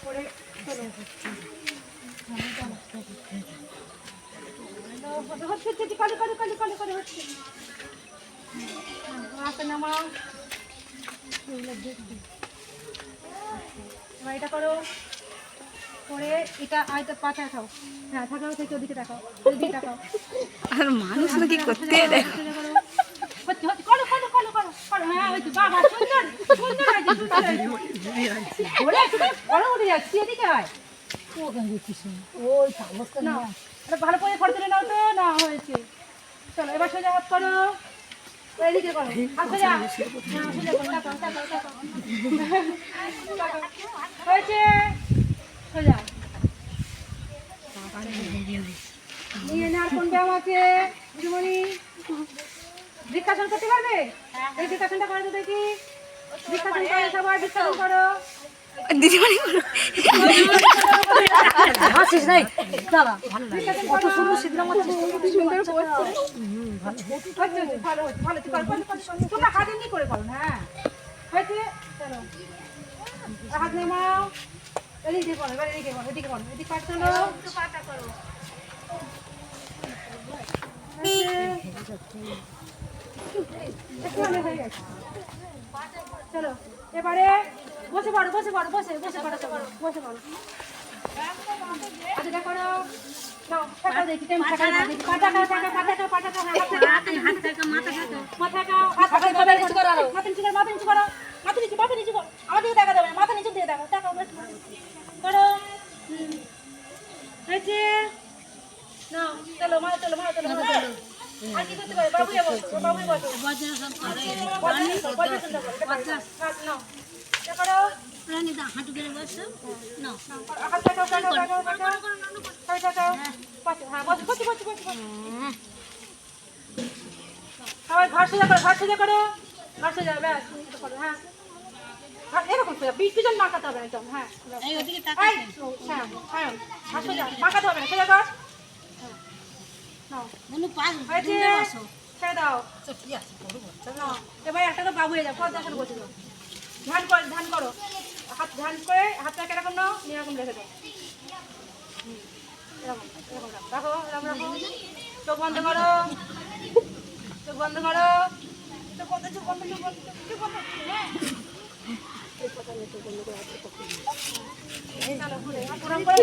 করে চলো হচ্ছে কালো কালো কালো কালো কালো হচ্ছে হাতে নামাও এবার এটা করো করে এটা আয়টা পাটা খাও হ্যাঁ থাকাও থেকে ওদিকে দেখাও ওদিকে দেখাও আর মানুষ নাকি করতে দেয় হচ্ছে হচ্ছে করো করো করো করো করো হ্যাঁ হচ্ছে বাবা সুন্দর সুন্দর হয়েছে সুন্দর হয়েছে ওরে করো উঠে যাচ্ছে এদিকে হয় ওই সমস্ত না এটা ভালো করে ফটো তুলে নাও তো না হয়েছে চলো এবার সোজা হাত করো এদিকে করো হাত সোজা হ্যাঁ সোজা করো তাকাও তাকাও তাকাও হয়েছে সোজা নিয়ে না কোন ব্যায়াম আছে দিদিমণি বৃক্ষাসন করতে পারবে এই বৃক্ষাসনটা করে তো দেখি বৃক্ষাসন করো সবাই বৃক্ষাসন করো দিদিমণি হাসিস নাই দাদা কত সুন্দর শীতলা মাছ সুন্দর ভালো ভালো তোমরা হাত এমনি করে করো হ্যাঁ হয়েছে চলো হাত নামাও এদিকে করো এবার এদিকে করো এদিকে করো এদিকে পাট চলো পাটা করো চলো এবারে বসে পড়ো বসে পড়ো বসে বসে পড়ো বসে পড়ো আচ্ছা করো টাকা দেখি টাকা দেখি পাটা খাও টাকা পাটা খাও পাটা খাও হাত থেকে মাথা খাও মাথা খাও মাথা নিচে করো মাথা নিচে করো মাথা নিচে করো মাথা নিচে করো আমাদের দেখা যাবে মাথা নিচে দিয়ে দেখো টাকা করো হয়েছে না চলো মা চলো মা চলো মা চলো আর কি করতে পারে বাবু যাবো বাবু বসো করো হাঁটু করে বসো না সবাই ঘর সোজা করো ঘর সোজা করো ঘর সোজা ব্যাস করো হ্যাঁ এরকম সোজা পিছন মাখাতে হবে একদম হ্যাঁ হ্যাঁ হ্যাঁ ঘর সোজা মাখাতে হবে না সোজা কর ছেড়ে দাও এবার একটা তো বাবু হয়ে যাও পর দেখানো বসে দাও ধ্যান করো হাত ধ্যান করে হাতটা কিরকম নাও এরকম রেখে দাও এরকম এরকম রাখো এরকম রাখো চোখ বন্ধ করো চোখ বন্ধ করো চোখ বন্ধ চোখ বন্ধ চোখ বন্ধ চোখ বন্ধ চলো ঘুরে পুরো করে